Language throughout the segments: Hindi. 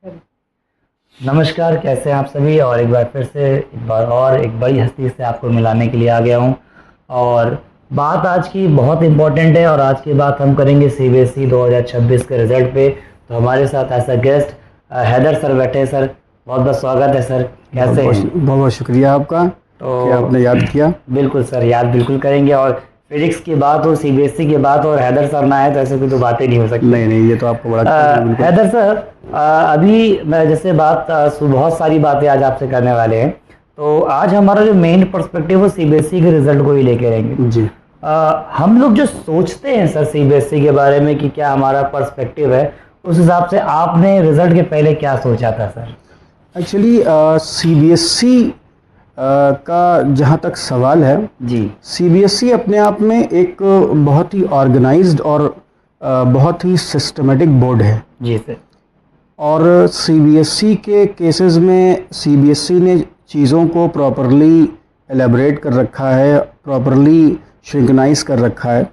नमस्कार, कैसे हैं आप सभी। और एक बार फिर से एक बार और एक बड़ी हस्ती से आपको मिलाने के लिए आ गया हूँ। और बात आज की बहुत इम्पोर्टेंट है और आज की बात हम करेंगे सीबीएसई 2026 के रिजल्ट पे। तो हमारे साथ ऐसा गेस्ट हैदर सर बैठे हैं। सर बहुत बहुत स्वागत है सर, बहुत कैसे बहुत हैं? बहुत बहुत शुक्रिया आपका कि तो आपने याद किया। बिल्कुल सर, याद बिल्कुल करेंगे। और फिजिक्स की बात हो, सीबीएसई की बात हो और हैदर सर ना आए तो ऐसे कोई तो बातें नहीं हो सकती। नहीं नहीं, ये तो आपको बड़ा अच्छा लगा, बिल्कुल। हैदर सर, अभी मैं जैसे बात बहुत सारी बातें आज आपसे करने वाले हैं। तो आज हमारा जो मेन पर्सपेक्टिव वो सीबीएसई के रिजल्ट को ही लेके रहेंगे। जी। हम लोग जो सोचते हैं सर सीबीएसई के बारे में कि क्या हमारा पर्सपेक्टिव है, उस हिसाब से आपने रिजल्ट के पहले क्या सोचा था सर? एक्चुअली सीबीएसई का जहाँ तक सवाल है, जी सीबीएसई अपने आप में एक बहुत ही ऑर्गेनाइज्ड और बहुत ही सिस्टमेटिक बोर्ड है। जी सर। और सीबीएसई के केसेस में सीबीएसई ने चीज़ों को प्रॉपरली एलेबरेट कर रखा है, प्रॉपरली श्रिंकनाइज कर रखा है।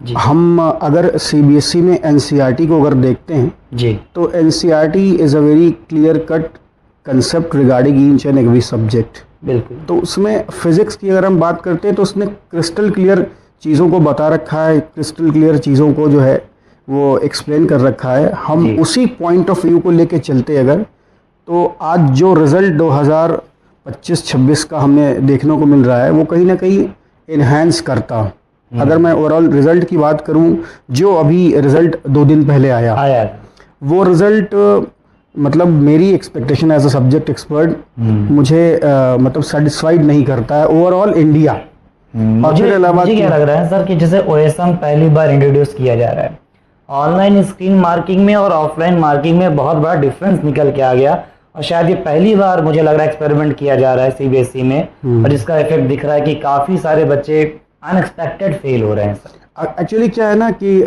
जी हम अगर सीबीएसई में एनसीईआरटी को अगर देखते हैं जी तो NCERT is a very clear cut concept regarding each and every subject. बिल्कुल। तो उसमें फिज़िक्स की अगर हम बात करते हैं तो उसने क्रिस्टल क्लियर चीज़ों को बता रखा है, क्रिस्टल क्लियर चीज़ों को जो है वो एक्सप्लेन कर रखा है। हम जी उसी पॉइंट ऑफ व्यू को लेके चलते अगर, तो आज जो रिज़ल्ट 2025-26 का हमें देखने को मिल रहा है वो कहीं ना कहीं इन्हेंस करता। अगर मैं ओवरऑल रिज़ल्ट की बात करूं, जो अभी रिज़ल्ट 2 दिन पहले आया, आया। वो रिज़ल्ट मतलब मेरी expectation as a subject expert मुझे मतलब सेटिस्फाइड नहीं करता है ओवरऑल इंडिया। और मुझे फिर अलावा मुझे क्या लग रहा है सर कि जैसे ओएसएम पहली बार इंट्रोड्यूस किया जा रहा है, ऑनलाइन स्क्रीन मार्किंग में और ऑफलाइन मार्किंग में बहुत बड़ा डिफरेंस निकल के आ गया। और शायद ये पहली बार मुझे लग रहा है एक्सपेरिमेंट किया जा रहा है सीबीएसई में, और जिसका इफेक्ट दिख रहा है कि काफी सारे बच्चे अनएक्सपेक्टेड फेल हो रहे हैं सर। एक्चुअली क्या है ना कि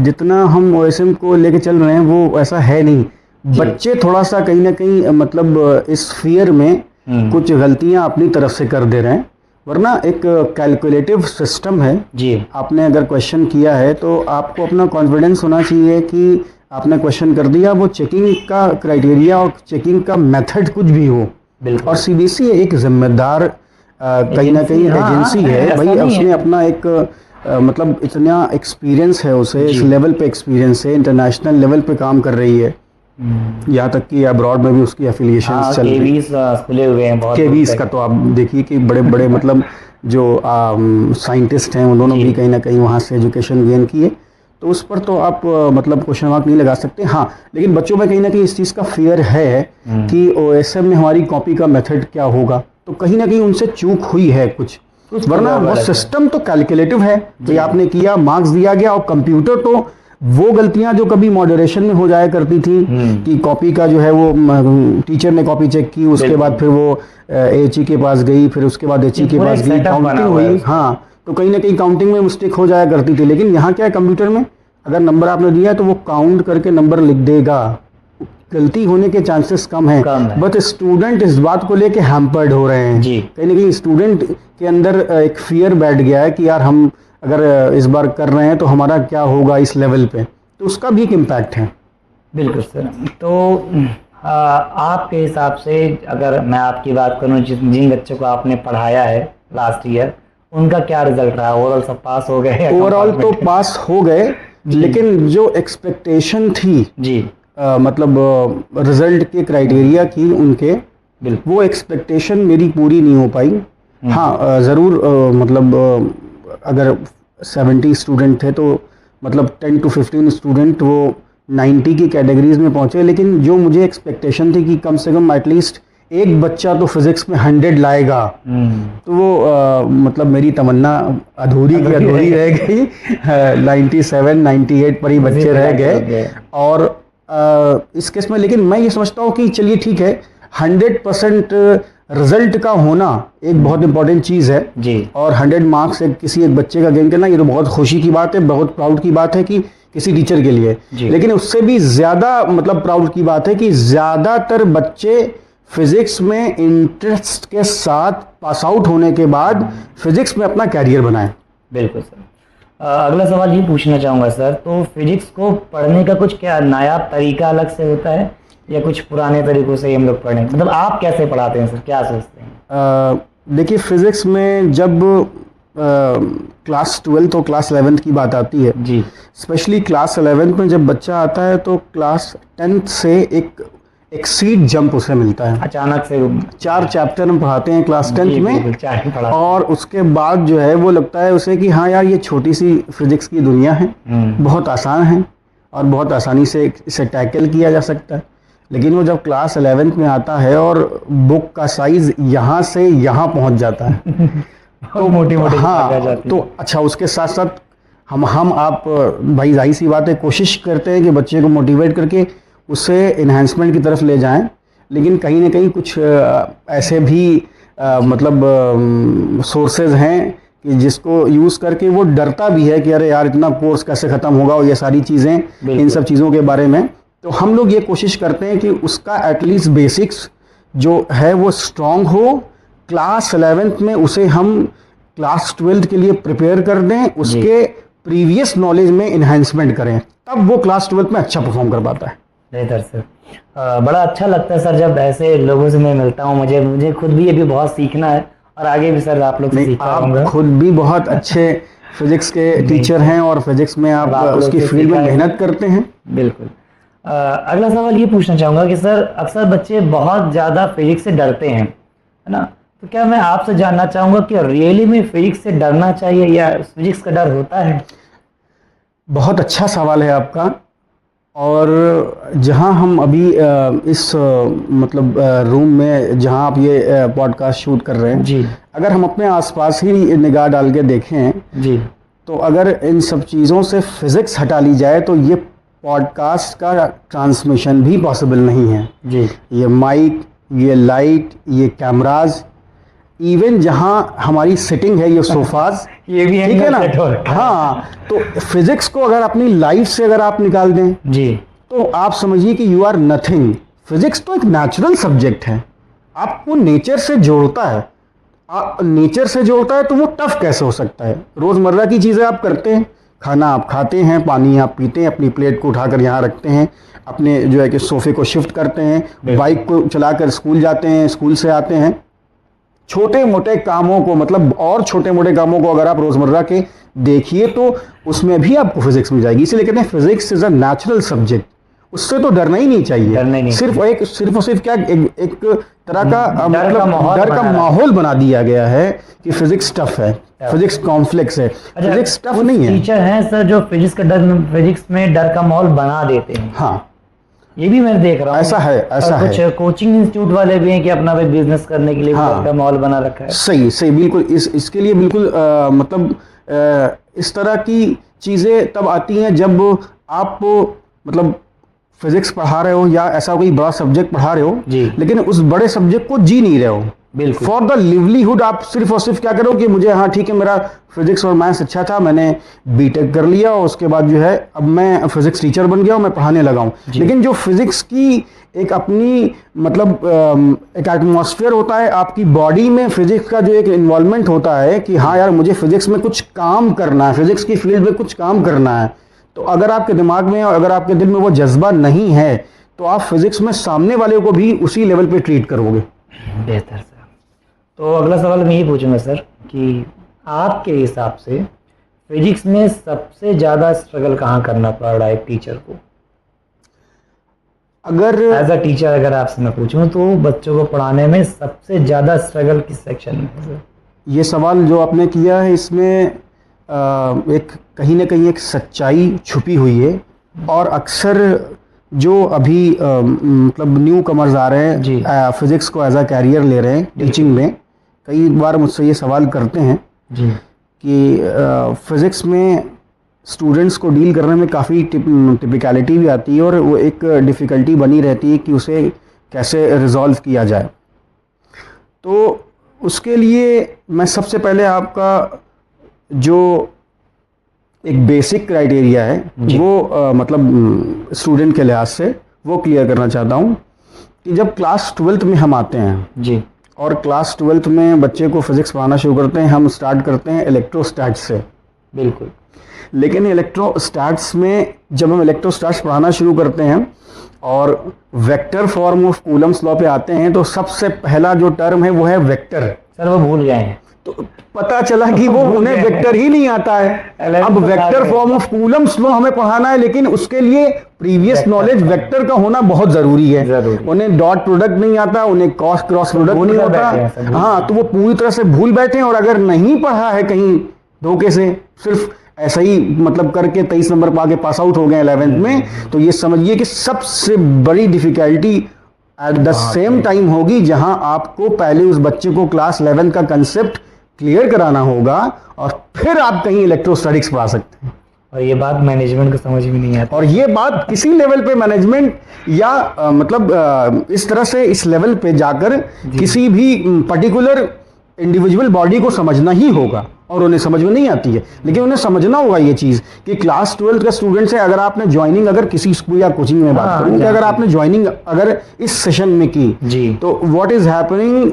जितना हम ओएसएम को लेके चल रहे हैं वो ऐसा है नहीं। बच्चे थोड़ा सा कहीं ना कहीं मतलब इस फियर में कुछ गलतियां अपनी तरफ से कर दे रहे हैं, वरना एक कैलकुलेटिव सिस्टम है। जी आपने अगर क्वेश्चन किया है तो आपको अपना कॉन्फिडेंस होना चाहिए कि आपने क्वेश्चन कर दिया, वो चेकिंग का क्राइटेरिया और चेकिंग का मेथड कुछ भी हो। बिल्कुल। और सीबीएसई एक जिम्मेदार कहीं ना कहीं हाँ, एजेंसी है ऐसा भाई। नहीं उसने है। अपना एक मतलब इतना एक्सपीरियंस है उसे, इस जी लेवल पे एक्सपीरियंस है, इंटरनेशनल लेवल पे काम कर रही है। यहाँ तक कि अब्रॉड में भी उसकी एफिलिएशंस हाँ, चल रही। केवीज खुले हुए हैं बहुत दूर केवीज का तक। तो आप देखिए कि बड़े बड़े मतलब जो साइंटिस्ट हैं उन्होंने जी भी कहीं ना कहीं वहाँ से एजुकेशन गेन किए। तो उस पर तो आप मतलब क्वेश्चन मार्क नहीं लगा सकते। हाँ, लेकिन बच्चों में कहीं ना कहीं इस चीज़ का फियर है कि ओएसएम में हमारी कॉपी का मेथड क्या होगा, तो कहीं ना कहीं उनसे चूक हुई है कुछ। कुछ तो वरना वो गलत है। सिस्टम तो कैलकुलेटिव है, तो ये आपने किया, मार्क्स दिया गया। और कंप्यूटर तो वो गलतियां जो कभी मॉडरेशन में हो जाया करती थी कि कॉपी का जो है वो टीचर ने कॉपी चेक की, उसके बाद फिर वो एचई के पास गई, फिर उसके बाद एचई के पूरा पास एक गई, सेटअप बना काउंटिंग हुआ है हुई। उसका। हाँ, तो कहीं ना कहीं काउंटिंग में मिस्टेक हो जाया करती थी। लेकिन यहाँ क्या है, कंप्यूटर में अगर नंबर आपने दिया है तो वो काउंट करके नंबर लिख देगा, गलती होने के चांसेस कम है। कम है। बट स्टूडेंट इस बात को लेके हैम्पर्ड हो रहे हैं। जी कहीं ना कहीं स्टूडेंट के अंदर एक फियर बैठ गया है कि यार हम अगर इस बार कर रहे हैं तो हमारा क्या होगा इस लेवल पे, तो उसका भी एक इम्पैक्ट है। बिल्कुल सर। तो आपके हिसाब से अगर मैं आपकी बात करूं, जिन बच्चों को आपने पढ़ाया है लास्ट ईयर, उनका क्या रिजल्ट रहा? ओवरऑल सब पास हो गए? ओवरऑल तो पास हो गए, लेकिन जो एक्सपेक्टेशन थी जी मतलब रिजल्ट के क्राइटेरिया की उनके, बिल्कुल। वो एक्सपेक्टेशन मेरी पूरी नहीं हो पाई। हाँ, ज़रूर मतलब अगर 70 स्टूडेंट थे तो मतलब 10 to 15 स्टूडेंट वो 90 की कैटेगरीज में पहुंचे। लेकिन जो मुझे एक्सपेक्टेशन थी कि कम से कम एटलीस्ट एक बच्चा तो फिजिक्स में 100 लाएगा, तो वो मतलब मेरी तमन्ना अधूरी की अधूरी रह गई। 97 98 पर ही बच्चे रह गए। और इस केस में लेकिन मैं ये समझता हूँ कि चलिए ठीक है, 100% रिजल्ट का होना एक बहुत इंपॉर्टेंट चीज़ है जी और 100 मार्क्स किसी एक बच्चे का गेन करना, ये तो बहुत खुशी की बात है, बहुत प्राउड की बात है कि किसी टीचर के लिए। लेकिन उससे भी ज़्यादा मतलब प्राउड की बात है कि ज़्यादातर बच्चे फिजिक्स में इंटरेस्ट के साथ पास आउट होने के बाद फिजिक्स में अपना कैरियर बनाएं। बिल्कुल सर। अगला सवाल ये पूछना चाहूँगा सर, तो फिजिक्स को पढ़ने का कुछ क्या नायाब तरीका अलग से होता है या कुछ पुराने तरीकों से ही हम लोग पढ़ें? मतलब आप कैसे पढ़ाते हैं सर, क्या सोचते हैं? देखिए फिज़िक्स में जब क्लास 12 और क्लास 11 की बात आती है, जी स्पेशली क्लास 11 में जब बच्चा आता है तो क्लास 10 से एक सीट जंप उसे मिलता है। अचानक से 4 चैप्टर हम पढ़ाते हैं क्लास 10th में, बिल्कुल, चार ही पढ़ा। और उसके बाद जो है वो लगता है उसे कि हाँ यार ये छोटी सी फिज़िक्स की दुनिया है, बहुत आसान है और बहुत आसानी से इसे टैकल किया जा सकता है। लेकिन वो जब क्लास 11th में आता है और बुक का साइज़ यहाँ से यहाँ पहुँच जाता है तो मोटी मोटी हाँ, तो अच्छा उसके साथ साथ हम आप भाई जाहिर सी बात है कोशिश करते हैं कि बच्चे को मोटिवेट करके उसे इन्हांसमेंट की तरफ ले जाएं, लेकिन कहीं ना कहीं कुछ ऐसे भी मतलब सोर्सेज हैं कि जिसको यूज़ करके वो डरता भी है कि अरे यार इतना कोर्स कैसे ख़त्म होगा और ये सारी चीज़ें, इन सब चीज़ों के बारे में। तो हम लोग ये कोशिश करते हैं कि उसका एटलीस्ट बेसिक्स जो है वो स्ट्रॉन्ग हो, क्लास 11th में उसे हम क्लास 12th के लिए प्रिपेयर कर दें, उसके प्रीवियस नॉलेज में इन्हांसमेंट करें, तब वो क्लास 12th में अच्छा परफॉर्म कर पाता है। बेहतर सर, बड़ा अच्छा लगता है सर जब ऐसे लोगों से मैं मिलता हूँ। मुझे खुद भी अभी बहुत सीखना है और आगे भी सर आप लोग से सीखता रहूंगा। आप खुद भी बहुत अच्छे फिजिक्स के टीचर हैं और फिजिक्स में आप उसकी फील्ड में मेहनत करते हैं। बिल्कुल। अगला सवाल ये पूछना चाहूँगा कि सर अक्सर बच्चे बहुत ज़्यादा फिजिक्स से डरते हैं, है ना? तो क्या मैं आपसे जानना चाहूँगा कि रियली में फिजिक्स से डरना चाहिए या फिजिक्स का डर होता है? बहुत अच्छा सवाल है आपका। और जहाँ हम अभी इस मतलब रूम में जहाँ आप ये पॉडकास्ट शूट कर रहे हैं जी, अगर हम अपने आसपास ही निगाह डाल के देखें जी, तो अगर इन सब चीज़ों से फिज़िक्स हटा ली जाए तो ये पॉडकास्ट का ट्रांसमिशन भी पॉसिबल नहीं है। जी, ये माइक, ये लाइट, ये कैमराज, इवन जहाँ हमारी सिटिंग है ये सोफाज, ये भी ठीक है ना? हाँ, तो फिजिक्स को अगर अपनी लाइफ से अगर आप निकाल दें जी, तो आप समझिए कि यू आर नथिंग। फिजिक्स तो एक नेचुरल सब्जेक्ट है, आपको नेचर से जोड़ता है। नेचर से जोड़ता है तो वो टफ कैसे हो सकता है? रोज़मर्रा की चीज़ें आप करते हैं, खाना आप खाते हैं, पानी आप पीते हैं, अपनी प्लेट को उठाकर यहाँ रखते हैं, अपने जो है कि सोफे को शिफ्ट करते हैं, बाइक को चलाकर स्कूल जाते हैं, स्कूल से आते हैं। छोटे मोटे कामों को मतलब और छोटे मोटे कामों को अगर आप रोज़मर्रा के देखिए तो उसमें भी आपको फिजिक्स मिल जाएगी। इसीलिए कहते हैं physics is a natural subject, उससे तो डरना ही नहीं चाहिए। डरना ही नहीं, सिर्फ और सिर्फ क्या एक तरह का डर का माहौल बना दिया गया है कि फिजिक्स टफ है, फिजिक्स कॉम्प्लेक्स है। फिजिक्स टफ नहीं है। टीचर हैं सर जो फिजिक्स में डर का माहौल बना देते हैं। हाँ, ये भी मैं देख रहा हूँ। ऐसा है, ऐसा है। कुछ कोचिंग इंस्टीट्यूट वाले भी हैं कि अपना भी बिजनेस करने के लिए डर का माहौल बना रखा है। सही बिल्कुल। इसके लिए बिल्कुल मतलब इस तरह की चीज़ें तब आती हैं जब आप मतलब फिजिक्स पढ़ा रहे हो या ऐसा कोई बड़ा सब्जेक्ट पढ़ा रहे हो लेकिन उस बड़े सब्जेक्ट को जी नहीं रहे हो। बिल्कुल। फॉर द लिवलीहुड आप सिर्फ और सिर्फ क्या करो कि मुझे हाँ ठीक है मेरा फिजिक्स और मैथ्स अच्छा था, मैंने बीटेक कर लिया और उसके बाद जो है अब मैं फिजिक्स टीचर बन गया हूँ, मैं पढ़ाने लगा हूँ। लेकिन जो फिजिक्स की एक अपनी मतलब एक एटमॉस्फेयर होता है, आपकी बॉडी में फिजिक्स का जो एक इन्वॉल्वमेंट होता है कि हाँ यार मुझे फिजिक्स में कुछ काम करना है, फिजिक्स की फील्ड में कुछ काम करना है, तो अगर आपके दिमाग में और अगर आपके दिल में वो जज्बा नहीं है तो आप फिजिक्स में सामने वाले को भी उसी लेवल पे ट्रीट करोगे। बेहतर सर। तो अगला सवाल मैं ये पूछूंगा सर कि आपके हिसाब से फिजिक्स में सबसे ज़्यादा स्ट्रगल कहाँ करना पड़ रहा है एक टीचर को? अगर एज अ टीचर अगर आपसे मैं पूछूं तो बच्चों को पढ़ाने में सबसे ज़्यादा स्ट्रगल किस सेक्शन में है सर? ये सवाल जो आपने किया है इसमें एक कहीं ना कहीं एक सच्चाई छुपी हुई है और अक्सर जो अभी मतलब न्यू कमर्स आ रहे हैं फिजिक्स को एज अ कैरियर ले रहे हैं टीचिंग में, कई बार मुझसे ये सवाल करते हैं कि फिज़िक्स में स्टूडेंट्स को डील करने में काफ़ी टिपिकलिटी भी आती है और वो एक डिफ़िकल्टी बनी रहती है कि उसे कैसे रिज़ॉल्व किया जाए। तो उसके लिए मैं सबसे पहले आपका जो एक बेसिक क्राइटेरिया है वो मतलब स्टूडेंट के लिहाज से वो क्लियर करना चाहता हूँ कि जब क्लास 12th में हम आते हैं और क्लास 12th में बच्चे को फिज़िक्स पढ़ाना शुरू करते हैं, हम स्टार्ट करते हैं इलेक्ट्रोस्टैट से। बिल्कुल। लेकिन इलेक्ट्रोस्टैट्स में जब हम इलेक्ट्रोस्टैट्स पढ़ाना शुरू करते हैं और vector form of Coulomb's law पे आते हैं तो सबसे पहला जो टर्म है वो है वेक्टर। सर वो भूल गए हैं। तो पता चला कि वो उन्हें वेक्टर ही नहीं आता है। अब vector form of Coulomb's law हमें पढ़ाना है, लेकिन उसके लिए प्रीवियस नॉलेज वेक्टर का होना बहुत जरूरी है। उन्हें डॉट प्रोडक्ट नहीं आता, उन्हें क्रॉस प्रोडक्ट नहीं होता। हाँ, तो वो पूरी तरह से भूल बैठे हैं। और अगर नहीं पढ़ा है कहीं धोखे से, सिर्फ ऐसा ही मतलब करके 23 नंबर पा के पास आउट हो गए 11th में, तो ये समझिए कि सबसे बड़ी difficulty at the same time होगी, जहां आपको पहले उस बच्चे को क्लास 11 का कंसेप्ट क्लियर कराना होगा और फिर आप कहीं इलेक्ट्रोस्टैटिक्स पढ़ा सकते हैं। और ये बात मैनेजमेंट को समझ में नहीं आती। और ये बात किसी लेवल पे मैनेजमेंट या मतलब इस तरह से इस लेवल पे जाकर किसी भी पर्टिकुलर इंडिविजुअल बॉडी को समझना ही होगा, और उन्हें समझ में नहीं आती है। लेकिन उन्हें समझना होगा ये चीज़ कि क्लास 12 का स्टूडेंट है, अगर आपने ज्वाइनिंग अगर किसी स्कूल या कोचिंग में बात करूँ कि अगर आपने ज्वाइनिंग अगर इस सेशन में की जी, तो what is happening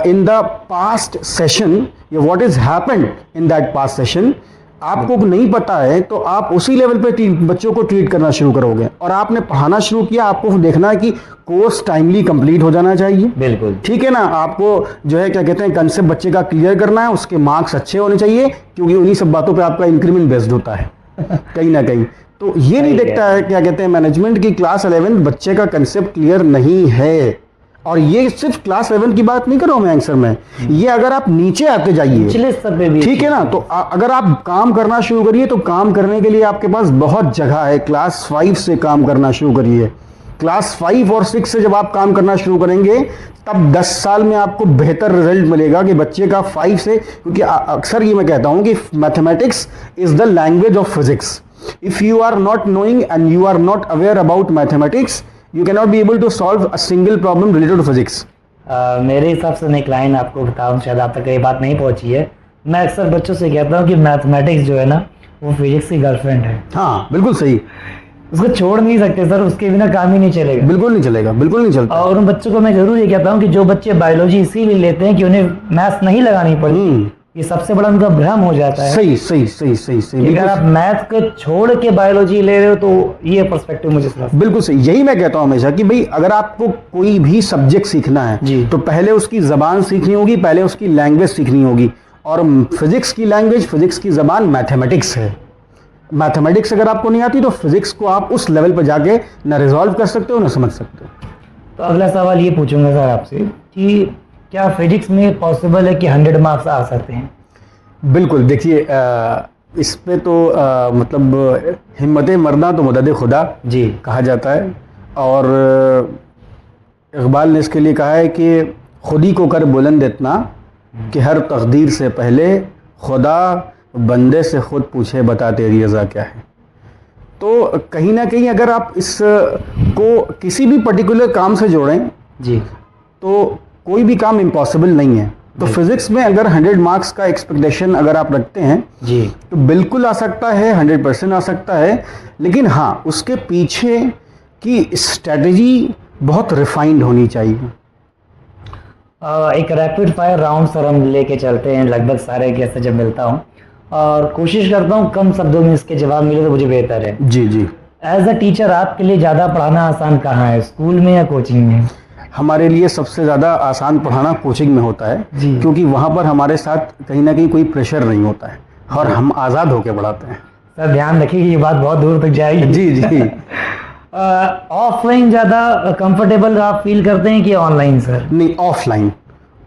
in the past session या what is happened in that past session आपको नहीं पता है, तो आप उसी लेवल पे बच्चों को ट्रीट करना शुरू करोगे। और आपने पढ़ाना शुरू किया, आपको देखना है कि कोर्स टाइमली कंप्लीट हो जाना चाहिए। बिल्कुल ठीक है ना। आपको जो है क्या कहते हैं कंसेप्ट बच्चे का क्लियर करना है, उसके मार्क्स अच्छे होने चाहिए, क्योंकि उन्हीं सब बातों पे आपका इंक्रीमेंट बेस्ड होता है कहीं ना कहीं। तो ये नहीं देखता है क्या कहते हैं मैनेजमेंट की क्लास 11 बच्चे का कंसेप्ट क्लियर नहीं है। और ये सिर्फ क्लास 11 की बात नहीं कर रहा हूं मैं आंसर में, ये अगर आप नीचे आते जाइए, ठीक है ना, तो अगर आप काम करना शुरू करिए तो काम करने के लिए आपके पास बहुत जगह है। क्लास 5 से काम करना शुरू करिए। क्लास 5 और 6 से जब आप काम करना शुरू करेंगे तब 10 साल में आपको बेहतर रिजल्ट मिलेगा कि बच्चे का 5 से, क्योंकि अक्सर ये मैं कहता हूं कि mathematics is the language of physics. If you are not knowing and you are not aware about mathematics, you cannot be able to solve a single problem related to physics। मेरे हिसाब से एक लाइन आपको बताऊं, शायद आप तक ये बात नहीं पहुंची है। मैं अक्सर बच्चों से कहता हूं कि मैथमेटिक्स जो है ना वो फिजिक्स की गर्लफ्रेंड है। हाँ बिल्कुल सही, उसको छोड़ नहीं सकते सर, उसके बिना काम ही नहीं चलेगा। बिल्कुल नहीं चलेगा, बिल्कुल नहीं चलता। और उन बच्चों को मैं जरूर ये कहता हूँ कि जो बच्चे बायोलॉजी इसीलिए लेते हैं कि उन्हें मैथ्स नहीं लगानी पड़ती, ये सबसे बड़ा उनका भ्रम हो जाता है। सही सही सही सही सही। अगर आप मैथ को छोड़ के बायोलॉजी ले रहे हो तो ये पर्सपेक्टिव मुझे बिल्कुल सही। यही मैं कहता हूं हमेशा कि भाई अगर आपको कोई भी सब्जेक्ट सीखना है तो पहले उसकी जबान सीखनी होगी, पहले उसकी लैंग्वेज सीखनी होगी। और फिजिक्स की लैंग्वेज, फिजिक्स की जबान मैथमेटिक्स है। मैथमेटिक्स अगर आपको नहीं आती तो फिजिक्स को आप उस लेवल पर जाके ना रिजॉल्व कर सकते हो ना समझ सकते हो। तो अगला सवाल ये पूछूंगा सर आपसे कि क्या फिजिक्स में पॉसिबल है कि 100 मार्क्स आ सकते हैं? बिल्कुल। देखिए इस पे तो मतलब हिम्मत मरना तो मदद खुदा जी कहा जाता है। और इकबाल ने इसके लिए कहा है कि खुद ही को कर बुलंद इतना कि हर तकदीर से पहले खुदा बंदे से खुद पूछे बता तेरी रज़ा क्या है। तो कहीं ना कहीं अगर आप इस को किसी भी पर्टिकुलर काम से जोड़ें जी तो कोई भी काम इम्पॉसिबल नहीं है। तो फिजिक्स में अगर 100 मार्क्स का एक्सपेक्टेशन अगर आप रखते हैं जी तो बिल्कुल आ सकता है, 100% आ सकता है। लेकिन हाँ, उसके पीछे की स्ट्रेटजी बहुत रिफाइंड होनी चाहिए। एक रैपिड फायर राउंड सर हम लेके चलते हैं लगभग सारे गेस्ट से जब मिलता हूँ, और कोशिश करता हूँ कम शब्दों में इसके जवाब मिले तो मुझे बेहतर है। जी जी। एज अ टीचर आपके लिए ज़्यादा पढ़ाना आसान कहाँ है, स्कूल में या कोचिंग में? हमारे लिए सबसे ज़्यादा आसान पढ़ाना कोचिंग में होता है, क्योंकि वहाँ पर हमारे साथ कहीं ना कहीं कोई प्रेशर नहीं होता है और हम आज़ाद होकर पढ़ाते हैं। सर ध्यान रखिए ये बात बहुत दूर तक जाएगी। जी जी। ऑफलाइन ज़्यादा कंफर्टेबल आप फील करते हैं कि ऑनलाइन सर? नहीं, ऑफलाइन।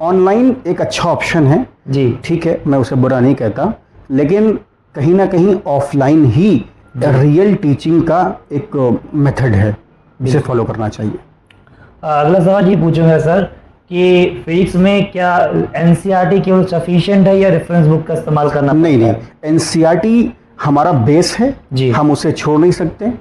ऑनलाइन एक अच्छा ऑप्शन है जी, ठीक है, मैं उसे बुरा नहीं कहता, लेकिन कहीं ना कहीं ऑफलाइन ही रियल टीचिंग का एक मेथड है जिसे फॉलो करना चाहिए। अगला सवाल ये पूछूंगा सर कि फिजिक्स में क्या एनसीईआरटी केवल सफिशिएंट है या रेफरेंस बुक का इस्तेमाल करना? नहीं, एनसीईआरटी हमारा बेस है जी, हम उसे छोड़ नहीं सकते,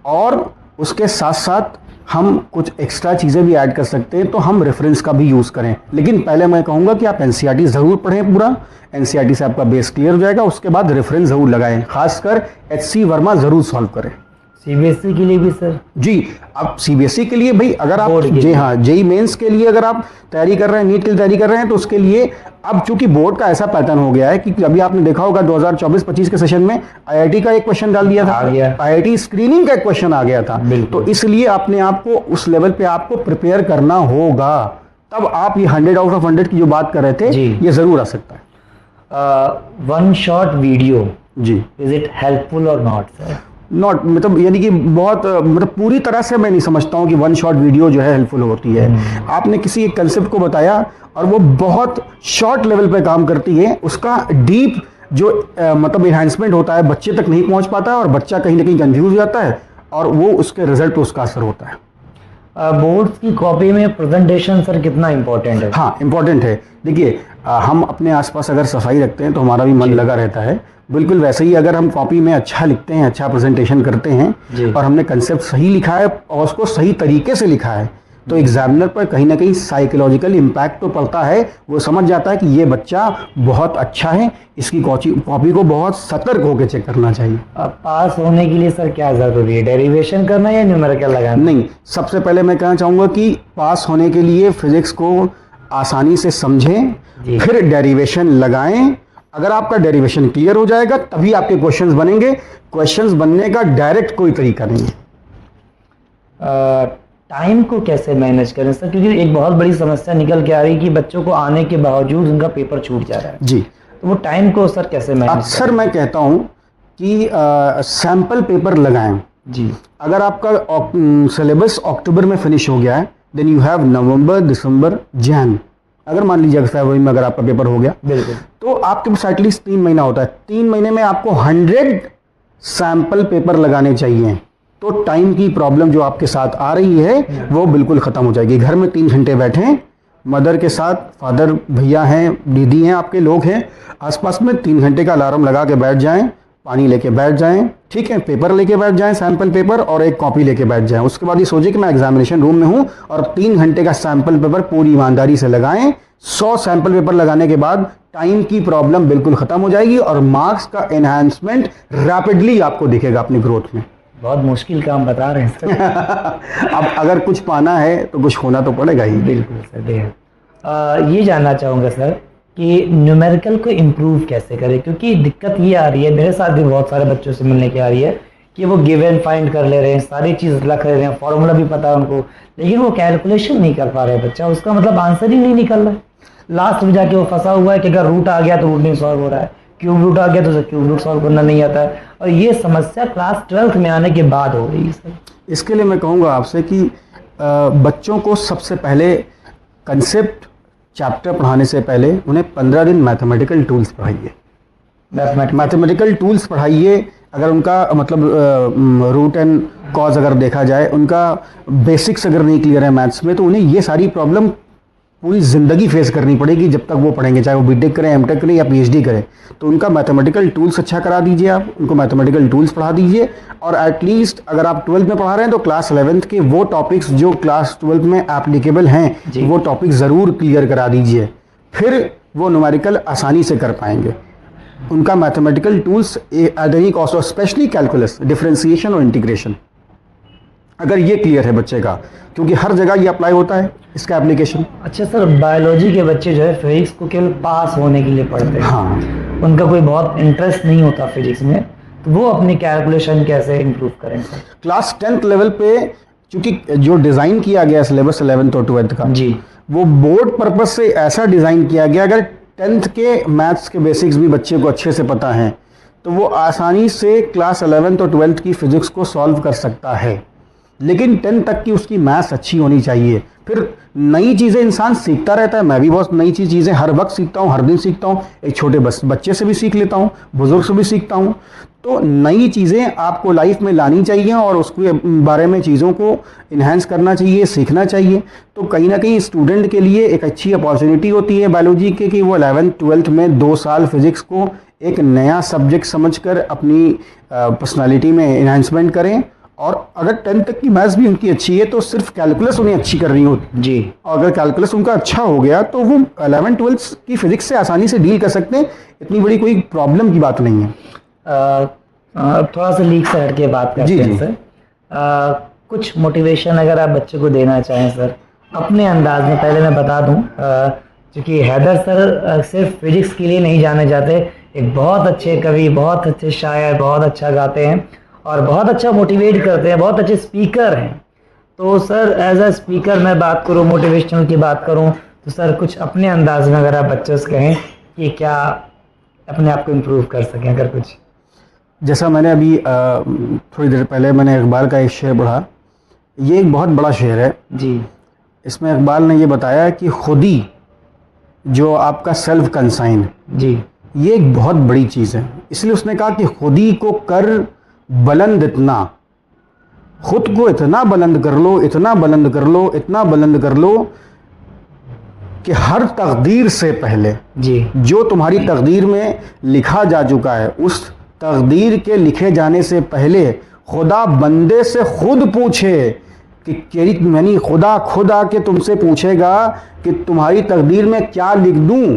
और उसके साथ साथ हम कुछ एक्स्ट्रा चीज़ें भी ऐड कर सकते हैं, तो हम रेफरेंस का भी यूज़ करें। लेकिन पहले मैं कहूँगा कि आप एनसीईआरटी ज़रूर पढ़ें पूरा, एनसीईआरटी से आपका बेस क्लियर हो जाएगा, उसके बाद रेफरेंस ज़रूर लगाएं, खासकर एचसी वर्मा ज़रूर सॉल्व करें। सीबीएसई के लिए भी सर? जी, अब सीबीएसई के लिए भाई अगर आप जी हाँ जेई मेंस के लिए अगर आप तैयारी कर रहे हैं, नीट की तैयारी कर रहे हैं, तो उसके लिए अब चूंकि बोर्ड का ऐसा पैटर्न हो गया है कि अभी आपने देखा होगा 2024-25 के सेशन में आईआईटी का एक क्वेश्चन डाल दिया था, आईआईटी स्क्रीनिंग का एक क्वेश्चन आ गया था। तो इसलिए अपने आप को उस लेवल पे आपको प्रिपेयर करना होगा, तब आप ये 100 आउट ऑफ 100 की जो बात कर रहे थे ये जरूर आ सकता है। वन शॉट वीडियो जी, इज इट हेल्पफुल और नॉट सर? नॉट, मतलब यानी कि बहुत मतलब पूरी तरह से मैं नहीं समझता हूँ कि वन शॉट वीडियो जो है हेल्पफुल होती है। आपने किसी एक कंसेप्ट को बताया और वो बहुत शॉर्ट लेवल पे काम करती है, उसका डीप जो मतलब इन्हांसमेंट होता है बच्चे तक नहीं पहुँच पाता है और बच्चा कहीं ना कहीं कंफ्यूज हो जाता है और वो उसके रिजल्ट पे उसका असर होता है। बोर्ड्स की कॉपी में प्रेजेंटेशन सर कितना इंपॉर्टेंट है? हाँ, इंपॉर्टेंट है। देखिए हम अपने आसपास अगर सफाई रखते हैं तो हमारा भी मन लगा रहता है, बिल्कुल वैसे ही अगर हम कॉपी में अच्छा लिखते हैं, अच्छा प्रेजेंटेशन करते हैं और हमने कंसेप्ट सही लिखा है और उसको सही तरीके से लिखा है, तो एग्जामिनर पर कहीं ना कहीं साइकोलॉजिकल इम्पैक्ट तो पड़ता है। वो समझ जाता है कि ये बच्चा बहुत अच्छा है, इसकी कॉपी को बहुत सतर्क होकर चेक करना चाहिए। पास होने के लिए सर क्या जरूरी है, डेरिवेशन करना या न्यूमेरिकल लगाना? नहीं, सबसे पहले मैं कहना चाहूँगा कि पास होने के लिए फिजिक्स को आसानी से समझें, फिर डेरिवेशन लगाएं। अगर आपका डेरिवेशन क्लियर हो जाएगा तभी आपके क्वेश्चंस बनेंगे। क्वेश्चंस बनने का डायरेक्ट कोई तरीका नहीं है। टाइम को कैसे मैनेज करें सर, क्योंकि एक बहुत बड़ी समस्या निकल के आ रही है कि बच्चों को आने के बावजूद उनका पेपर छूट जा रहा है। जी, तो वो टाइम को सर कैसे मैनेज करें? अक्सर मैं कहता हूं कि सैंपल पेपर लगाएं। जी, अगर आपका सिलेबस अक्टूबर में फिनिश हो गया है, देन यू हैव नवंबर, दिसंबर, जैन। अगर मान लीजिए फरवरी में अगर आपका पेपर हो गया, बिल्कुल, तो आपके पास एटलीस्ट 3 महीना होता है। 3 महीने में आपको 100 सैंपल पेपर लगाने चाहिए, तो टाइम की प्रॉब्लम जो आपके साथ आ रही है वो बिल्कुल खत्म हो जाएगी। घर में 3 घंटे बैठें, मदर के साथ, फादर भैया हैं, दीदी हैं, आपके लोग हैं आसपास में, 3 घंटे का अलार्म लगा के बैठ जाएं, पानी लेके बैठ जाएं, ठीक है, पेपर लेके बैठ जाएं, सैंपल पेपर और एक कॉपी लेके बैठ जाएं। उसके बाद ये सोचिए कि मैं एग्जामिनेशन रूम में हूं और 3 घंटे का सैंपल पेपर पूरी ईमानदारी से लगाएं। 100 सैंपल पेपर लगाने के बाद टाइम की प्रॉब्लम बिल्कुल खत्म हो जाएगी और मार्क्स का एनहांसमेंट रैपिडली आपको दिखेगा अपनी ग्रोथ में। बहुत मुश्किल काम बता रहे हैं सर। अब अगर कुछ पाना है तो कुछ होना तो पड़ेगा ही। बिल्कुल सर। ये जानना चाहूँगा सर कि न्यूमेरिकल को इम्प्रूव कैसे करें, क्योंकि दिक्कत ये आ रही है, मेरे साथ भी बहुत सारे बच्चों से मिलने की आ रही है कि वो गिव एंड फाइंड कर ले रहे हैं, सारी चीज़ लिख ले रहे हैं, फॉर्मूला भी पता है उनको, लेकिन वो कैलकुलेशन नहीं कर पा रहे बच्चा, उसका मतलब आंसर ही नहीं निकल रहा है। लास्ट में जाके वो फंसा हुआ है कि अगर रूट आ गया तो रूट नहीं सॉल्व हो रहा है, क्यूब रूट आ गया तो क्यूब रूट सॉल्व करना नहीं आता है, और ये समस्या क्लास 12th में आने के बाद हो रही है सर। इसके लिए मैं कहूँगा आपसे कि बच्चों को सबसे पहले कंसेप्ट चैप्टर पढ़ाने से पहले उन्हें 15 दिन मैथमेटिकल टूल्स पढ़ाइए। मैथमेटिकल टूल्स पढ़ाइए। अगर उनका मतलब रूट एंड कॉज अगर देखा जाए, उनका बेसिक्स अगर नहीं क्लियर है मैथ्स में, तो उन्हें ये सारी प्रॉब्लम पूरी ज़िंदगी फेस करनी पड़ेगी जब तक वो पढ़ेंगे, चाहे वो बीटेक करें, एमटेक करें या पीएचडी करें। तो उनका मैथमेटिकल टूल्स अच्छा करा दीजिए, आप उनको मैथमेटिकल टूल्स पढ़ा दीजिए। और एटलीस्ट अगर आप 12th में पढ़ा रहे हैं तो क्लास 11th के वो टॉपिक्स जो क्लास 12th में एप्लीकेबल हैं वो टॉपिक्स ज़रूर क्लियर करा दीजिए, फिर वो न्यूमेरिकल आसानी से कर पाएंगे। उनका mathematical tools at any cost, और स्पेशली कैलकुलस, डिफरेंशिएशन और इंटीग्रेशन, अगर ये क्लियर है बच्चे का, क्योंकि हर जगह ये अप्लाई होता है इसका एप्लीकेशन। अच्छा सर, बायोलॉजी के बच्चे जो है फिजिक्स को केवल पास होने के लिए पढ़ते हैं, हाँ, उनका कोई बहुत इंटरेस्ट नहीं होता फिजिक्स में, तो वो अपनी कैलकुलेशन कैसे इम्प्रूव करें सर? क्लास 10th लेवल पे क्योंकि जो डिज़ाइन किया गया सिलेबस 11th और 12th का जी, वो बोर्ड पर्पस से ऐसा डिज़ाइन किया गया, अगर 10th के मैथ्स के बेसिक्स भी बच्चे को अच्छे से पता है तो वो आसानी से क्लास 11th और 12th की फिजिक्स को सॉल्व कर सकता है। लेकिन 10th तक की उसकी मैथ्स अच्छी होनी चाहिए। फिर नई चीज़ें इंसान सीखता रहता है, मैं भी बहुत नई चीज़ें हर वक्त सीखता हूँ, हर दिन सीखता हूँ, एक छोटे बच्चे से भी सीख लेता हूँ, बुजुर्ग से भी सीखता हूँ। तो नई चीज़ें आपको लाइफ में लानी चाहिए और उसके बारे में चीज़ों को इन्हेंस करना चाहिए, सीखना चाहिए। तो कहीं ना कहीं स्टूडेंट के लिए एक अच्छी अपॉर्चुनिटी होती है बायोलॉजी के कि वो 11th 12th में 2 साल फिजिक्स को एक नया सब्जेक्ट समझकर अपनी पर्सनालिटी में इन्हेंसमेंट करें। और अगर 10th तक की मैथ्स भी उनकी अच्छी है तो सिर्फ कैलकुलस उन्हें अच्छी करनी होती जी, और अगर कैलकुलस उनका अच्छा हो गया तो वो 11th 12th की फिजिक्स से आसानी से डील कर सकते हैं। इतनी बड़ी कोई प्रॉब्लम की बात नहीं है। थोड़ा सा लीक से हट के बात करते हैं सर। कुछ मोटिवेशन अगर आप बच्चे को देना चाहें सर, अपने अंदाज में। पहले मैं बता दूं, क्योंकि हैदर सर सिर्फ फिजिक्स के लिए नहीं जाने जाते, एक बहुत अच्छे कवि, बहुत अच्छे शायर, बहुत अच्छा गाते हैं और बहुत अच्छा मोटिवेट करते हैं, बहुत अच्छे स्पीकर हैं। तो सर एज अ स्पीकर मैं बात करूं, मोटिवेशनल की बात करूं, तो सर कुछ अपने अंदाज में अगर आप बच्चों से कहें कि क्या अपने आप को इम्प्रूव कर सकें, अगर कुछ। जैसा मैंने अभी थोड़ी देर पहले मैंने इकबाल का एक शेर पढ़ा, ये एक बहुत बड़ा शेर है जी। इसमें इकबाल ने ये बताया कि खुदी जो आपका सेल्फ कंसाइन, जी। ये एक बहुत बड़ी चीज़ है। इसलिए उसने कहा कि खुदी को कर बुलंद इतना, खुद को इतना बुलंद कर लो, इतना बुलंद कर लो, इतना बुलंद कर लो कि हर तकदीर से पहले जी। जो तुम्हारी तकदीर में लिखा जा चुका है, उस तकदीर के लिखे जाने से पहले खुदा बंदे से खुद पूछे कि यानी खुदा खुद आके तुमसे पूछेगा कि तुम्हारी तकदीर में क्या लिख दूं,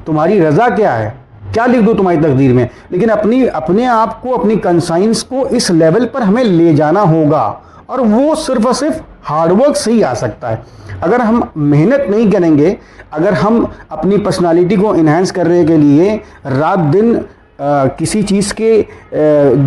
तुम्हारी रज़ा क्या है, क्या लिख दूं तुम्हारी तकदीर में। लेकिन अपने आप को, अपनी कंसाइंस को इस लेवल पर हमें ले जाना होगा, और वो सिर्फ और सिर्फ हार्डवर्क से ही आ सकता है। अगर हम मेहनत नहीं करेंगे, अगर हम अपनी पर्सनालिटी को इन्हांस करने के लिए रात दिन किसी चीज़ के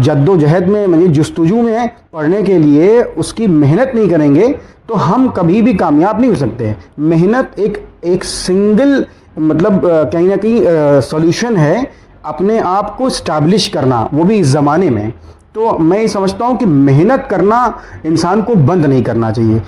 जद्दोजहद में, मतलब जस्तजू में पढ़ने के लिए उसकी मेहनत नहीं करेंगे, तो हम कभी भी कामयाब नहीं हो सकते। मेहनत एक सिंगल मतलब कहीं ना कहीं सॉल्यूशन है अपने आप को स्टैब्लिश करना, वो भी इस ज़माने में। तो मैं ये समझता हूँ कि मेहनत करना इंसान को बंद नहीं करना चाहिए।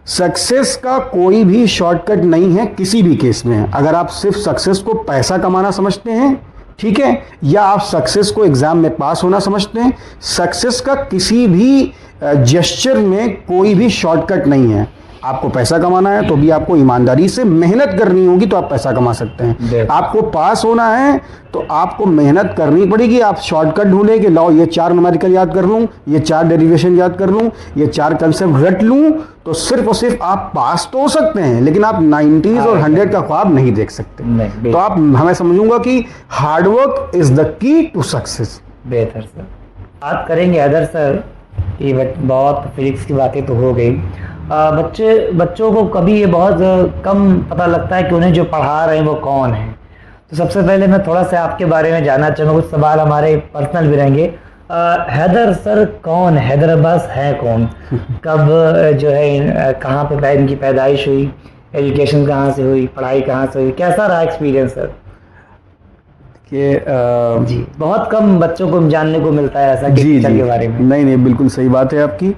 सक्सेस का कोई भी शॉर्टकट नहीं है किसी भी केस में। अगर आप सिर्फ सक्सेस को पैसा कमाना समझते हैं, ठीक है, या आप सक्सेस को एग्जाम में पास होना समझते हैं, सक्सेस का किसी भी जेस्चर में कोई भी शॉर्टकट नहीं है। आपको पैसा कमाना है तो भी आपको ईमानदारी से मेहनत करनी होगी, तो आप पैसा कमा सकते हैं। आपको पास होना है तो आपको मेहनत करनी पड़ेगी। आप शॉर्टकट ढूंढे कि लाओ ये 4 न्यूमेरिकल याद कर लूँ, ये 4 डेरिवेशन याद कर लूँ, ये 4 कंसेप्ट रट लूँ, तो सिर्फ और सिर्फ आप पास तो हो सकते हैं, लेकिन आप 90s और 100 का ख्वाब नहीं देख सकते। तो आप हमें समझूंगा कि hard work is the key to success. बेहतर सर, बात करेंगे हैदर सर कि बहुत फिजिक्स की बातें तो हो गई। बच्चों को कभी ये बहुत कम पता लगता है कि उन्हें जो पढ़ा रहे हैं वो कौन है। तो सबसे पहले मैं थोड़ा सा आपके बारे में जानना चाहूँगा, कुछ सवाल हमारे पर्सनल भी रहेंगे। हैदर सर कौन है, हैदर अब्बास है कौन, कब जो है कहाँ पे इनकी पैदाइश हुई, एजुकेशन कहाँ से हुई, पढ़ाई कहाँ से हुई, कैसा रहा एक्सपीरियंस सर? कि जी, बहुत कम बच्चों को जानने को मिलता है ऐसा टीचर के बारे में। नहीं, बिल्कुल सही बात है आपकी।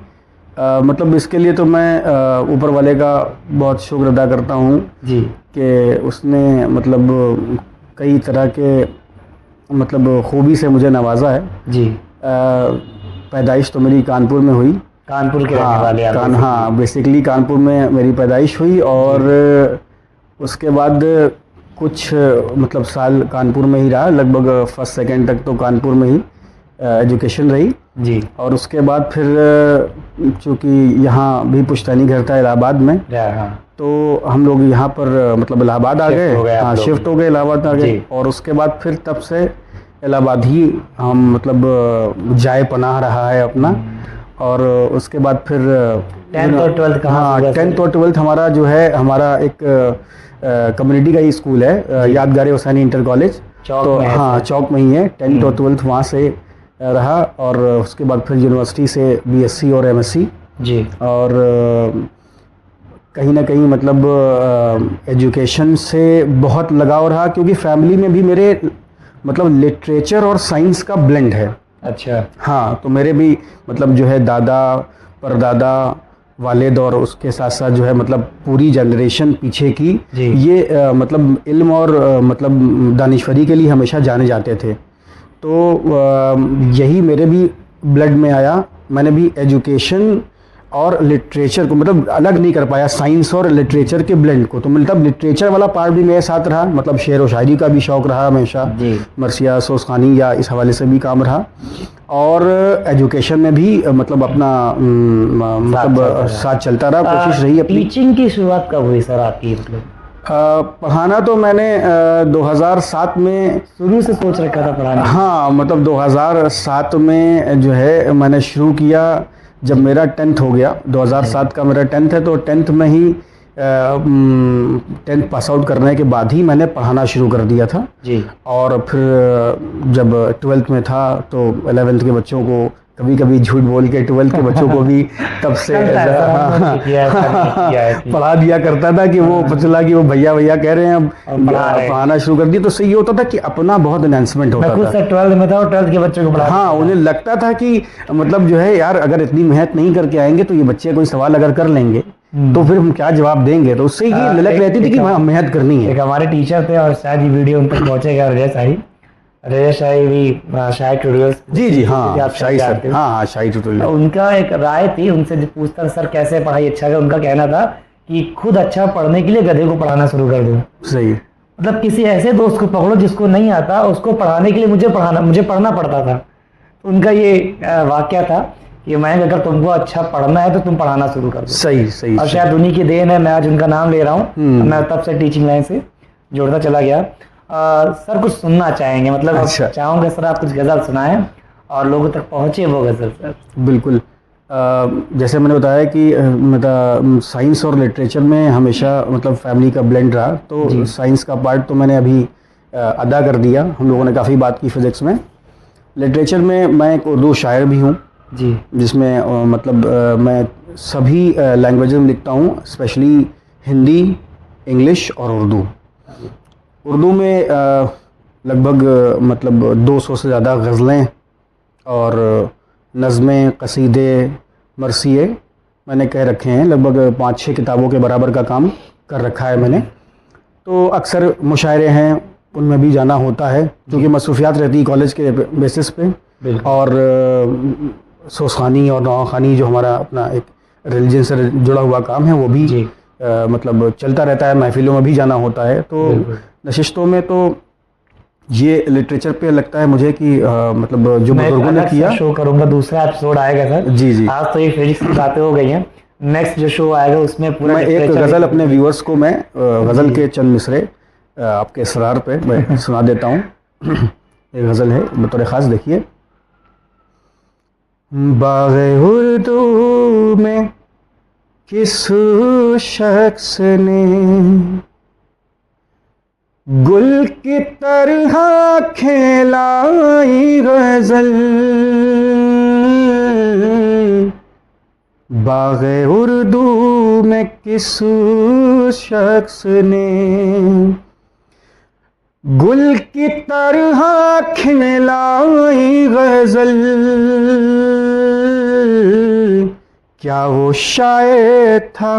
मतलब इसके लिए तो मैं ऊपर वाले का बहुत शुक्र अदा करता हूँ जी, कि उसने मतलब कई तरह के मतलब खूबी से मुझे नवाजा है जी। पैदाइश तो मेरी कानपुर में हुई। कानपुर के रहने वाले आप? हाँ, बेसिकली कानपुर में मेरी पैदाइश हुई, और उसके बाद कुछ मतलब साल कानपुर में ही रहा, लगभग फर्स्ट सेकंड तक तो कानपुर में ही एजुकेशन रही जी। और उसके बाद फिर चूँकि यहाँ भी पुश्तैनी घर था इलाहाबाद में, हाँ। तो हम लोग यहाँ पर मतलब इलाहाबाद आ गए। हाँ, शिफ्ट हो गए, इलाहाबाद आ गए, और उसके बाद फिर तब से इलाहाबाद ही हम मतलब जाए पनाह रहा है अपना। और उसके बाद फिर 10th और 12th कहाँ? हाँ, 10th और 12th हमारा जो है, हमारा एक कम्युनिटी का ही स्कूल है, यादगार हुसैनी इंटर कॉलेज, तो हाँ चौक में ही है। 10th और 12th वहाँ से रहा, और उसके बाद फिर यूनिवर्सिटी से बीएससी और एमएससी जी। और कहीं ना कहीं मतलब एजुकेशन से बहुत लगाव रहा, क्योंकि फैमिली में भी मेरे मतलब लिटरेचर और साइंस का ब्लेंड है। अच्छा। हाँ, तो मेरे भी मतलब जो है दादा, परदादा, वालिद और उसके साथ साथ जो है मतलब पूरी जनरेशन पीछे की ये मतलब इल्म और मतलब दानिश्वरी के लिए हमेशा जाने जाते थे। तो यही मेरे भी ब्लड में आया। मैंने भी एजुकेशन और लिटरेचर को मतलब अलग नहीं कर पाया, साइंस और लिटरेचर के ब्लेंड को। तो मतलब लिटरेचर वाला पार्ट भी मेरे साथ रहा, मतलब शेर व शायरी का भी शौक़ रहा हमेशा, मरसिया, सोसखानी या इस हवाले से भी काम रहा, और एजुकेशन में भी मतलब अपना मतलब साथ चलता रहा, कोशिश रही अपनी। टीचिंग की शुरुआत कब हुई सर आपकी? मतलब पढ़ाना तो मैंने 2007 में शुरू से सोच रखा था पढ़ाना? हाँ, मतलब 2007 में जो है मैंने शुरू किया। जब मेरा 10th हो गया, 2007 का मेरा 10th है, तो 10th में ही 10th पास आउट करने के बाद ही मैंने पढ़ाना शुरू कर दिया था जी। और फिर जब 12th में था तो 11th के बच्चों को कभी कभी झूठ बोल के 12th के बच्चों को भी तब से पढ़ा दिया करता था कि वो पता चला कि वो भैया भैया कह रहे हैं, अब पढ़ाना शुरू कर दिया। तो सही ये होता था कि अपना बहुत एनहांसमेंट होता था। मैं 12th में था और 12th के बच्चों को पढ़ा, हाँ, उन्हें लगता था कि मतलब जो है यार, अगर इतनी मेहनत नहीं करके आएंगे तो ये बच्चे कोई सवाल अगर कर लेंगे तो फिर हम क्या जवाब देंगे। तो उससे ये ललक रहती थी कि मेहनत करनी है। एक हमारे टीचर थे और शायद ये वीडियो उन तक पहुंचेगा, राजेश शाही भी शाही ट्यूटोरियल्स। जी हाँ, शाही सर, हाँ शाही ट्यूटोरियल। उनका एक राय थी, उनसे पूछता सर कैसे पढ़ाई अच्छा कर, उनका कहना था कि खुद अच्छा पढ़ने के लिए गधे को पढ़ाना शुरू कर दो। सही, मतलब किसी ऐसे दोस्त को पकड़ो जिसको नहीं आता, उसको पढ़ाने के लिए मुझे पढ़ना पड़ता था। तो उनका ये वाक्य था कि मैं अगर तुमको अच्छा पढ़ना है तो तुम पढ़ाना शुरू कर दो। सही। और शायद उन्हीं की देन है, मैं आज उनका नाम ले रहा हूँ। मैं तब से टीचिंग लाइन से जोड़ता चला गया। सर कुछ सुनना चाहेंगे, मतलब अच्छा। चाहूँगा सर आप कुछ गज़ल सुनाएं और लोगों तक पहुँचे वो गज़ल। सर बिल्कुल, जैसे मैंने बताया कि मतलब साइंस और लिटरेचर में हमेशा मतलब फैमिली का ब्लेंड रहा। तो साइंस का पार्ट तो मैंने अभी अदा कर दिया, हम लोगों ने काफ़ी बात की फिज़िक्स में। लिटरेचर में मैं एक उर्दू शायर भी हूँ जी, जिसमें मतलब मैं सभी लैंग्वेजेस में लिखता हूँ, स्पेशली हिंदी, इंग्लिश और उर्दू। उर्दू में लगभग मतलब 200 से ज़्यादा गज़लें और नज़में, कसीदे, मरसिए मैंने कह रखे हैं। लगभग 5-6 किताबों के बराबर का काम कर रखा है मैंने। तो अक्सर मुशायरे हैं, उनमें भी जाना होता है क्योंकि मसरूफियात रहती है कॉलेज के बेसिस पे। और सोसानी और नवाखानी जो हमारा अपना एक रिलीजन से जुड़ा हुआ काम है वो भी मतलब चलता रहता है, महफिलों में भी जाना होता है। तो नशिस्तों में तो ये लिटरेचर पे लगता है मुझे कि मतलब जो बुजुर्गों ने किया। शो करूंगा, दूसरा एपिसोड आएगा सर। जी। आज तो ये फिजिक्स की बातें हो गई हैं, नेक्स्ट जो शो आएगा उसमें पूरा मैं एक गज़ल अपने व्यूअर्स को मैं गज़ल के चंद मिसरे आपके इसरार पे मैं सुना देता हूँ। एक गज़ल है बतौर ख़ास, देखिए। बाग़े उर्दू में किस शख्स ने गुल की तरह खेलाई गज़ल, बाग़े उर्दू में किस शख्स ने गुल की तरह खिलाई गज़ल, क्या वो शायर था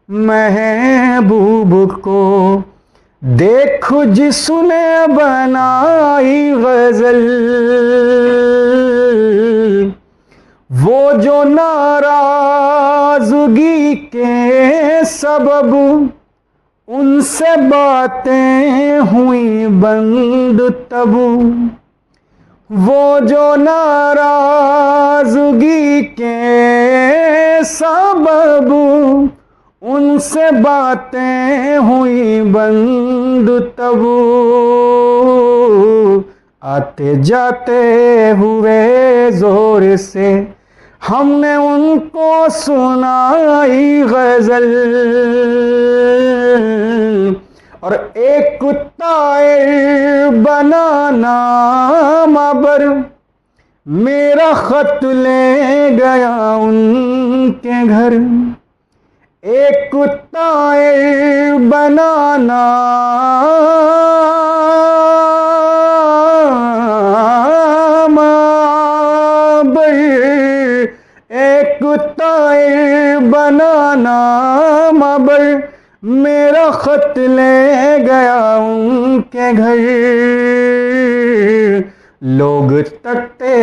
महबूब को देखो जिसने बनाई गज़ल, वो जो नाराज़गी के सबब उनसे बातें हुई बंद तब, वो जो नाराज़गी के सबब उनसे बातें हुई बंद तब, आते जाते हुए ज़ोर से हमने उनको सुनाई गज़ल, और एक कुत्ता बनाना मबर मेरा ख़त ले गया उनके घर, एक कुत्ता बनाना मबर, एक कुत्ता बनाना मबर मेरा ख़त ले गया उनके घर, लोग तकते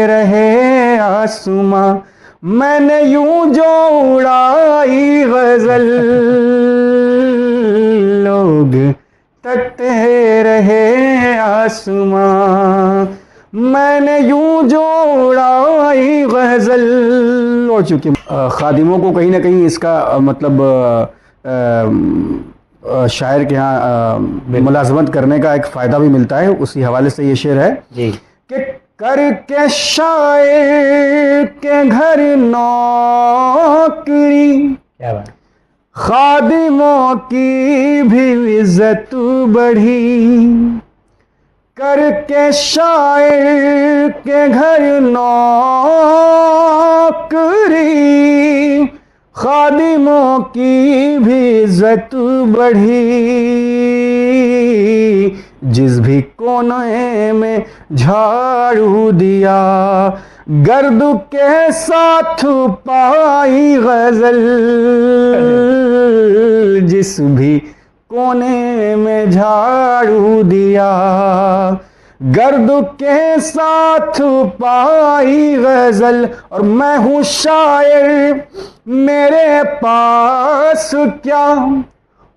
रहे आसमां मैंने यूं जो उड़ाई गज़ल, लोग तकते रहे आसमां मैंने यूं जो उड़ाई गज़ल। हो चुकी खादिमों को कहीं ना कहीं इसका मतलब शायर के यहाँ मुलाजमत करने का एक फ़ायदा भी मिलता है। उसी हवाले से ये शेर है जी कि करके शायर के घर नौकरी, क्या बात। खादिमों की भी इज्जत बढ़ी। करके शायर के घर नौकरी, खादिमों की भी इज्जत बढ़ी। जिस भी कोने में झाड़ू दिया, गर्द के साथ पाई गजल। जिस भी कोने में झाड़ू दिया, गर्द के साथ पाई गजल। और मैं हूँ शायर, मेरे पास क्या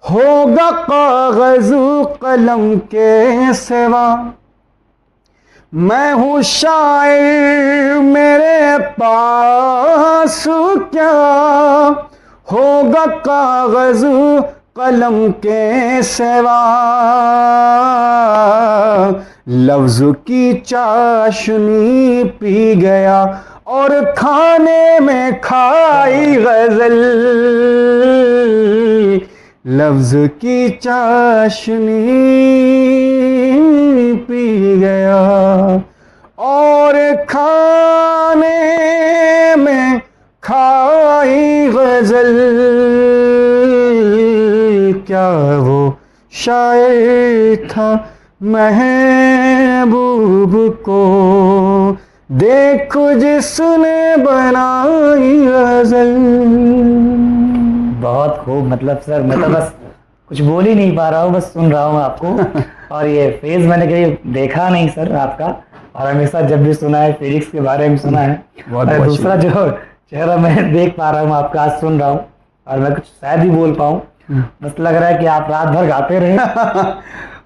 होगा कागज कलम के सिवा। मैं हूँ शायर, मेरे पास क्या होगा कागज कलम के सिवा। लफ्ज की चाशनी पी गया और खाने में खाई गजल। लफ्ज की चाशनी पी गया और खाने में खाई गजल। क्या वो शायर था महबूब को देखो जिसने बनाई गजल। बहुत खूब। मतलब सर मैं तो बस कुछ बोल ही नहीं पा रहा हूँ, बस सुन रहा हूँ आपको। और ये फेज मैंने कहीं देखा नहीं सर आपका, और हमेशा जब भी सुना है फिजिक्स के बारे में सुना है। और दूसरा जो चेहरा मैं देख पा रहा हूँ आपका, आज सुन रहा हूँ और मैं कुछ शायद ही बोल पाऊँ। बस लग रहा है कि आप रात भर गाते रहे।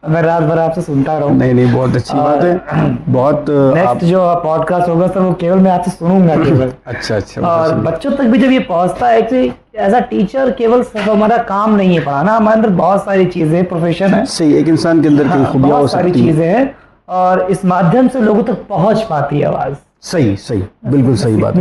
मैं रात भर आपसे सुनता रहूँ। नहीं, बहुत अच्छी बात है। बहुत नेक्स्ट जो पॉडकास्ट होगा सर, वो केवल मैं आपसे सुनूंगा केवल। अच्छा। और बच्चों तक भी जब ये पहुंचता है कि एज अ टीचर केवल सिर्फ हमारा काम नहीं है पढ़ाना, हमारे अंदर बहुत सारी चीजें, प्रोफेशन है। सही, एक इंसान के अंदर कई खूबियां हो बहुत सारी सकती हैं। चीजें हैं और इस माध्यम से लोगों तक पहुंच पाती है आवाज। सही, बिल्कुल सही बात।